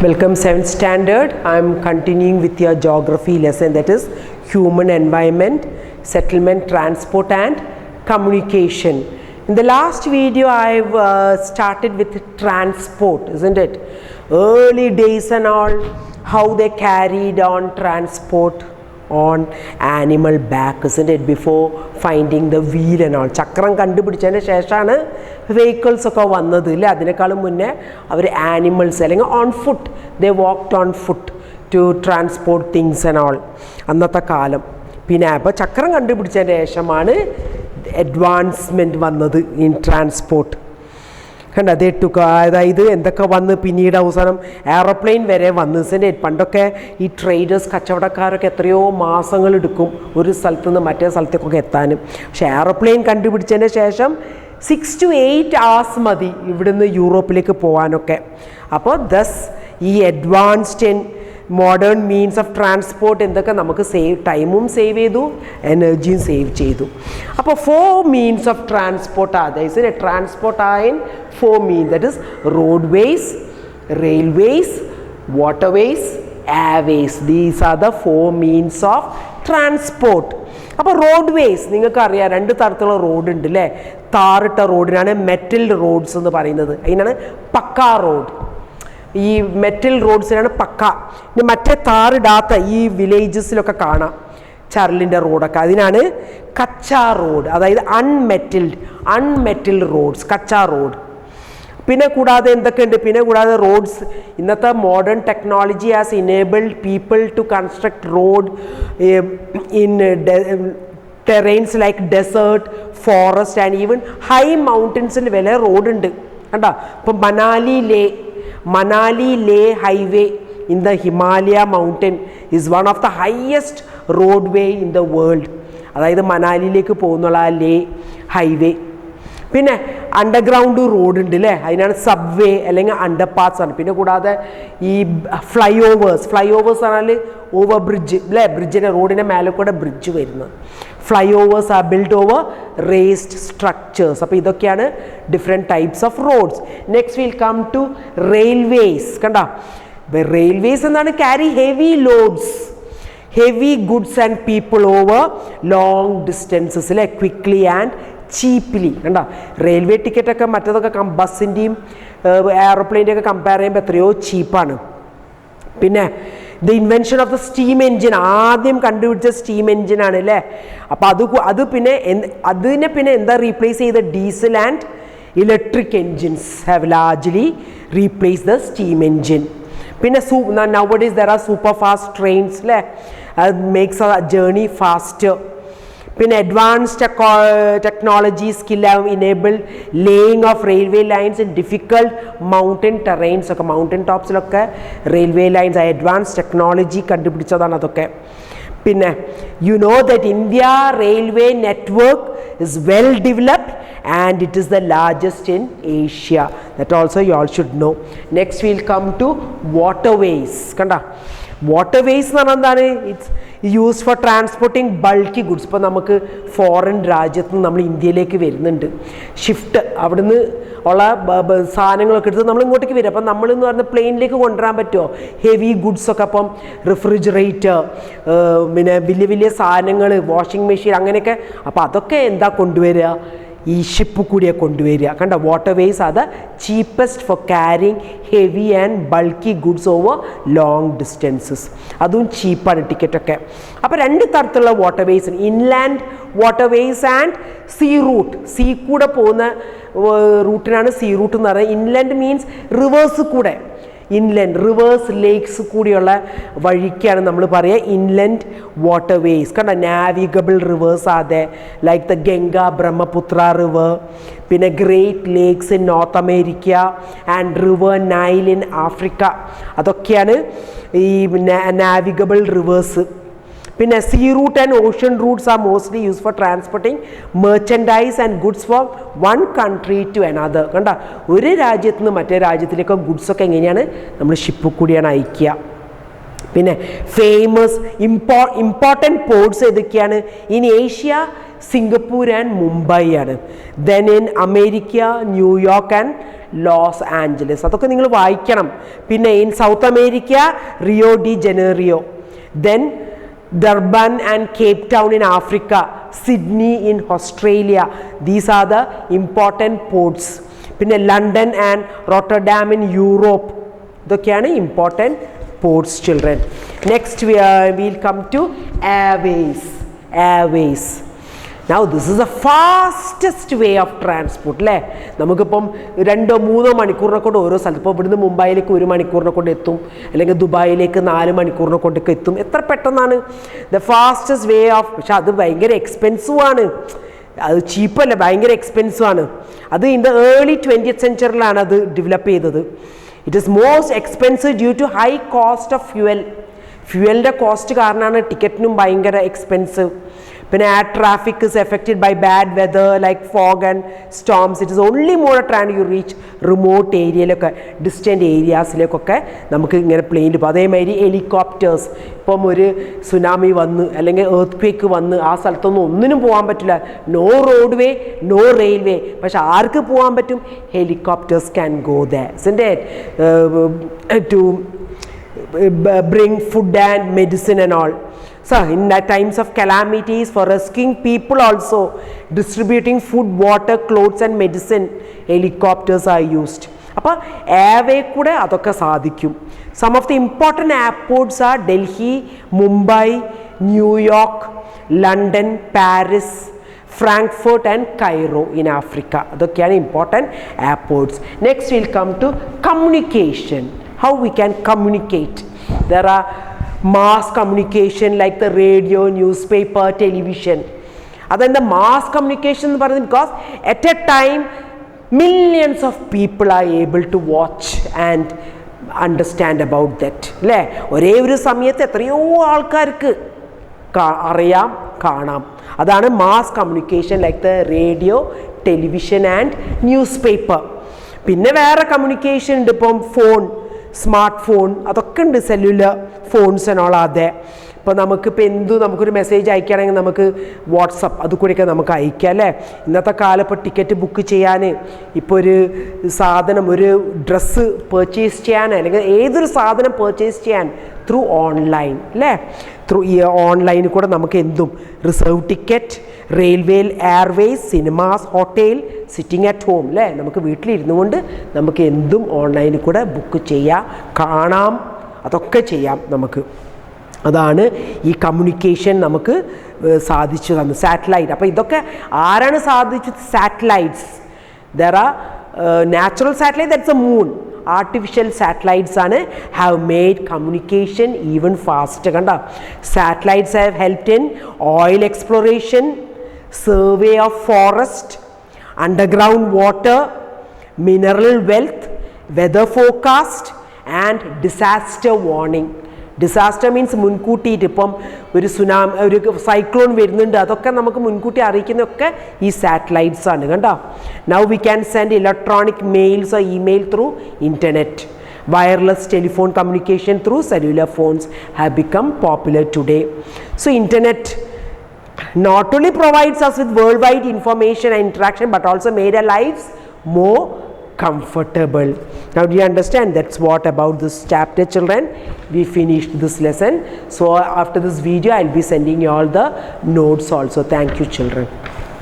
Welcome 7th standard. I am continuing with your geography lesson, that is human environment, settlement, transport and communication. In the last video I started with transport, isn't it? Early days and all, how they carried on transport on animal back, isn't it, before finding the wheel and all. ചക്രം കണ്ടുപിടിച്ചതിന് ശേഷമാണ് vehicles ഒക്കെ വന്നത് ഇല്ലേ. അതിനേക്കാളും മുന്നേ അവർ animals അല്ലെങ്കിൽ on foot, they walked on foot to transport things and all അന്നത്തെ കാലം. പിന്നെ അപ്പോൾ ചക്രം കണ്ടുപിടിച്ചതിന് ശേഷമാണ് അഡ്വാൻസ്മെൻറ്റ് വന്നത് ഇൻ ട്രാൻസ്പോർട്ട്. കണ്ട അതേ ടുക്ക, അതായത് എന്തൊക്കെ വന്ന് പിന്നീട് അവസാനം എയറോപ്ലെയിൻ വരെ വന്ന്. പണ്ടൊക്കെ ഈ ട്രേഡേഴ്സ്, കച്ചവടക്കാരൊക്കെ എത്രയോ മാസങ്ങൾ എടുക്കും ഒരു സ്ഥലത്തു നിന്ന് മറ്റേ സ്ഥലത്തേക്കൊക്കെ എത്താനും. പക്ഷേ എയറോപ്ലെയിൻ കണ്ടുപിടിച്ചതിന് ശേഷം 6 to 8 hours മതി ഇവിടുന്ന് യൂറോപ്പിലേക്ക് പോകാനൊക്കെ. അപ്പോൾ ദസ് ഈ advanced and modern means of transport എന്തൊക്കെ നമുക്ക് ടൈമും സേവ് ചെയ്തു, എനർജിയും സേവ് ചെയ്തു. അപ്പോൾ 4 means of transport are there. Isn't it? Transport are in 4 means, that is roadways, railways, waterways, airways. These are the 4 means of transport. അപ്പോൾ roadways നിങ്ങൾക്കറിയാം, 2 തരത്തിലുള്ള റോഡ് ഉണ്ട് അല്ലേ. താറിട്ട റോഡിനാണ് മെറ്റൽ റോഡ്സ് എന്ന് പറയുന്നത്, അതിനാണ് പക്കാ റോഡ്. ഈ മെറ്റൽ റോഡ്സിനാണ് പക്ക. മറ്റേ താറിടാത്ത ഈ വില്ലേജസിലൊക്കെ കാണാം ചരലിൻ്റെ റോഡൊക്കെ, അതിനാണ് കച്ചാ റോഡ്, അതായത് അൺമെറ്റൽഡ് റോഡ്സ്, കച്ചാ റോഡ്. പിന്നെ കൂടാതെ എന്തൊക്കെയുണ്ട്, പിന്നെ കൂടാതെ റോഡ്സ്, ഇന്നത്തെ modern technology has enabled people to construct road in terrains like desert, forest and even high മൗണ്ടൻസിൽ വരെ റോഡുണ്ട്. കണ്ടോ, ഇപ്പം Manali Leh highway in the Himalaya mountain is one of the highest roadway in the world. അതായത് മനാലിയിലേക്ക് പോകുന്നുള്ള ആ ലേ highway. പിന്നെ underground road ഉണ്ട് അല്ലേ, അതിനാണ് സബ്വേ അല്ലെങ്കിൽ അണ്ടർപാസ് ആണ്. പിന്നെ കൂടാതെ ഈ ഫ്ലൈ ഓവേഴ്സ് പറഞ്ഞാൽ ഓവർ ബ്രിഡ്ജ് അല്ലേ, ബ്രിഡ്ജിൻ്റെ റോഡിൻ്റെ മേലെ കൂടെ ബ്രിഡ്ജ് വരുന്നത്. Flyovers are build over raised structures. അപ്പോൾ ഇതൊക്കെയാണ് different types of roads. Next will come to railways. കണ്ട, റെയിൽവേസ് എന്താണ്, carry heavy goods and people over long distances അല്ലേ, ക്വിക്ക്ലി ആൻഡ് ചീപ്ലി. കണ്ട, റെയിൽവേ ടിക്കറ്റൊക്കെ മറ്റേതൊക്കെ ബസ്സിൻ്റെയും എയറോപ്ലെയിൻ്റെയും ഒക്കെ കമ്പയർ ചെയ്യുമ്പോൾ എത്രയോ ചീപ്പാണ്. പിന്നെ the invention of the steam engine, ആദ്യം കണ്ടുപിടിച്ച സ്റ്റീം എൻജിനാണ് അല്ലേ. അപ്പോൾ അതിനെ പിന്നെ എന്താ റീപ്ലേസ് ചെയ്ത, diesel and electric engines have largely replace the steam engine. പിന്നെ nowadays there are super fast trains അല്ലേ, അത് മേക്സ് a journey faster. പിന്നെ advanced technology skill have enabled laying of railway lines in difficult mountain terrains ഒക്കെ, mountain ടോപ്സിലൊക്കെ railway lines advance technology കണ്ടുപിടിച്ചതാണ് അതൊക്കെ. പിന്നെ you know that India railway network is well developed and it is the largest in Asia. That also you all should know. Next we will come to waterways. Kanda, waterways എന്ന് പറഞ്ഞാൽ എന്താണ്, it's use for transporting bulky goods. ഇപ്പോൾ നമുക്ക് foreign രാജ്യത്ത് നിന്ന് നമ്മൾ ഇന്ത്യയിലേക്ക് വരുന്നുണ്ട്, ഷിഫ്റ്റ് അവിടുന്ന് ഉള്ള സാധനങ്ങളൊക്കെ എടുത്ത് നമ്മൾ ഇങ്ങോട്ടേക്ക് വരും. അപ്പം നമ്മളെന്ന് പറഞ്ഞാൽ പ്ലെയിനിലേക്ക് കൊണ്ടുവരാൻ പറ്റുമോ ഹെവി ഗുഡ്സൊക്കെ. അപ്പം റെഫ്രിജറേറ്റർ, പിന്നെ വലിയ വലിയ സാധനങ്ങൾ, വാഷിംഗ് മെഷീൻ അങ്ങനെയൊക്കെ. അപ്പോൾ അതൊക്കെ എന്താ കൊണ്ടുവരിക, ഈ ഷിപ്പ് കൂടിയാണ് കൊണ്ടുവരിക. കണ്ട, waterways are the cheapest for carrying heavy and bulky goods over long distances. അതും ചീപ്പാണ് ടിക്കറ്റൊക്കെ. അപ്പോൾ 2 തരത്തിലുള്ള waterways, inland waterways and sea route. Sea കൂടെ പോകുന്ന റൂട്ടിനാണ് സീ റൂട്ട് എന്ന് പറയുന്നത്. ഇൻലാൻഡ് മീൻസ് റിവേഴ്സ് കൂടെ, ഇൻലൻഡ് റിവേഴ്സ് ലേക്സ് കൂടിയുള്ള വഴിക്കാണ് നമ്മൾ പറയുക ഇൻലൻഡ് വാട്ടർവേസ്. കണ്ട, നാവിഗബിൾ റിവേഴ്സ് ആതെ like the Ganga, Brahmaputra river, പിന്നെ Great Lakes in North America and river Nile in Africa. അതൊക്കെയാണ് ഈ നാവിഗബിൾ റിവേഴ്സ്. പിന്നെ sea route and ocean routes are mostly use for transporting merchandise and goods from one country to another. കണ്ട, ഒരു രാജ്യത്ത് നിന്ന് മറ്റേ രാജ്യത്തിലേക്ക് ഗുഡ്സൊക്കെ എങ്ങനെയാണ് നമ്മൾ ഷിപ്പ് കൂടിയാണ് അയക്കുക. പിന്നെ ഫേമസ് ഇമ്പോർട്ടൻറ്റ് പോർട്ട്സ് ഏതൊക്കെയാണ് in Asia, Singapore and Mumbai ആണ്. Then in America, New York and Los Angeles. അതൊക്കെ നിങ്ങൾ വായിക്കണം. പിന്നെ in South America Rio de Janeiro, then Durban and Cape Town in Africa, Sydney in Australia. These are the important ports. പിന്നെ London and Rotterdam in Europe. ഇതൊക്കെയാണ് important ports children. Next we'll come to airways. Now this is the fastest way of transport അല്ലേ. നമുക്കിപ്പം 2-3 മണിക്കൂറിനെ കൊണ്ട് ഓരോ സ്ഥലത്ത്, ഇപ്പോൾ ഇവിടുന്ന് മുംബൈയിലേക്ക് 1 മണിക്കൂറിനെ കൊണ്ട് എത്തും, അല്ലെങ്കിൽ ദുബായിലേക്ക് 4 മണിക്കൂറിനെ കൊണ്ടൊക്കെ എത്തും. എത്ര പെട്ടെന്നാണ്. The fastest way of. പക്ഷെ അത് ഭയങ്കര എക്സ്പെൻസീവ് ആണ്. അത് ചീപ്പല്ല, ഭയങ്കര എക്സ്പെൻസീവ് ആണ്. അത് ഇൻ ദ ഏർലി 20th സെഞ്ച്വറിയിലാണ് അത് ഡെവലപ്പ് ചെയ്തത്. It is most expensive due to high cost of ഫ്യൂവലിൻ്റെ കോസ്റ്റ് കാരണമാണ് ടിക്കറ്റിനും ഭയങ്കര എക്സ്പെൻസീവ്. പിന്നെ air traffic is affected by bad weather like fog and storms. It is only more trying to reach remote ഏരിയയിലൊക്കെ, distant ഏരിയാസിലേക്കൊക്കെ നമുക്ക് ഇങ്ങനെ പ്ലെയിനിൽ പോകും. അതേമാതിരി ഹെലികോപ്റ്റേഴ്സ്. ഇപ്പം ഒരു സുനാമി വന്ന് അല്ലെങ്കിൽ എർത്ത് ക്വേക്ക് വന്ന് ആ സ്ഥലത്തൊന്നും ഒന്നിനും പോകാൻ പറ്റില്ല. No road way, no railway. പക്ഷെ ആർക്ക് പോകാൻ പറ്റും? Helicopters can go there, isn't it? To bring food and medicine and all. So in times of calamities, for rescuing people also, distributing food, water, clothes and medicine, helicopters are used. അപ്പോൾ airway കൂടെ അതൊക്കെ സാധിക്കും. Some of the important airports are Delhi, Mumbai, New York, London, Paris, Frankfurt and Cairo in Africa. അതൊക്കെയാണ് important airports. Next will come to communication. How we can communicate. There are mass communication like the radio, newspaper, television. Then the mass communication എന്ന് പറയുന്നത് because at a time millions of people are able to watch and understand about that. അല്ലേ, ഒരേ ഒരു സമയത്ത് എത്രയോ ആൾക്കാർക്ക് അറിയാം, കാണാം. അതാണ് mass communication like the radio, television and news paper. പിന്നെ വേറെ കമ്മ്യൂണിക്കേഷൻ ഉണ്ട്. ഇപ്പം ഫോൺ, സ്മാർട്ട് ഫോൺ, അതൊക്കെ ഉണ്ട്. സെല്ലുലർ ഫോൺസ് എന്നോളം. അതെ, ഇപ്പോൾ നമുക്കിപ്പോൾ നമുക്കൊരു മെസ്സേജ് അയക്കുകയാണെങ്കിൽ നമുക്ക് വാട്സപ്പ് അത് കൂടെയൊക്കെ നമുക്ക് അയക്കാം അല്ലേ. ഇന്നത്തെ കാലം ഇപ്പോൾ ടിക്കറ്റ് ബുക്ക് ചെയ്യാൻ, ഇപ്പോൾ ഒരു സാധനം, ഒരു ഡ്രസ്സ് പർച്ചേസ് ചെയ്യാൻ, അല്ലെങ്കിൽ ഏതൊരു സാധനം പർച്ചേസ് ചെയ്യാൻ ത്രൂ ഓൺലൈൻ അല്ലേ. ത്രൂ ഈ ഓൺലൈനിൽ കൂടെ നമുക്ക് എന്തും, reserve ticket, railway, Airways, cinemas, hotel, sitting at home അല്ലേ. നമുക്ക് വീട്ടിലിരുന്നു കൊണ്ട് നമുക്ക് എന്തും ഓൺലൈനിൽ കൂടെ ബുക്ക് ചെയ്യാം, കാണാം, അതൊക്കെ ചെയ്യാം നമുക്ക്. അതാണ് ഈ കമ്മ്യൂണിക്കേഷൻ നമുക്ക് സാധിച്ചു തന്നു. സാറ്റലൈറ്റ്. അപ്പോൾ ഇതൊക്കെ ആരാണ് സാധിച്ചത്? Satellites. There are natural satellite, that's a moon. Artificial satellites ആണ് have made communication even fast. കണ്ട, satellites have helped in oil exploration, survey of forest, underground water, mineral wealth, weather forecast and disaster warning. Disaster means മുൻകൂട്ടിയിട്ട്. ഇപ്പം ഒരു ഒരു cyclone വരുന്നുണ്ട്, അതൊക്കെ നമുക്ക് മുൻകൂട്ടി അറിയിക്കുന്നതൊക്കെ ഈ സാറ്റലൈറ്റ്സ് ആണ്. കണ്ടോ, now we can send electronic mails or email through internet. Wireless telephone communication through cellular phones have become popular today. So internet not only provides us with worldwide information and interaction, but also made our lives more comfortable. Now do you understand? That's what about this chapter, children. We finished this lesson. So after this video I'll be sending you all the notes also. Thank you, children.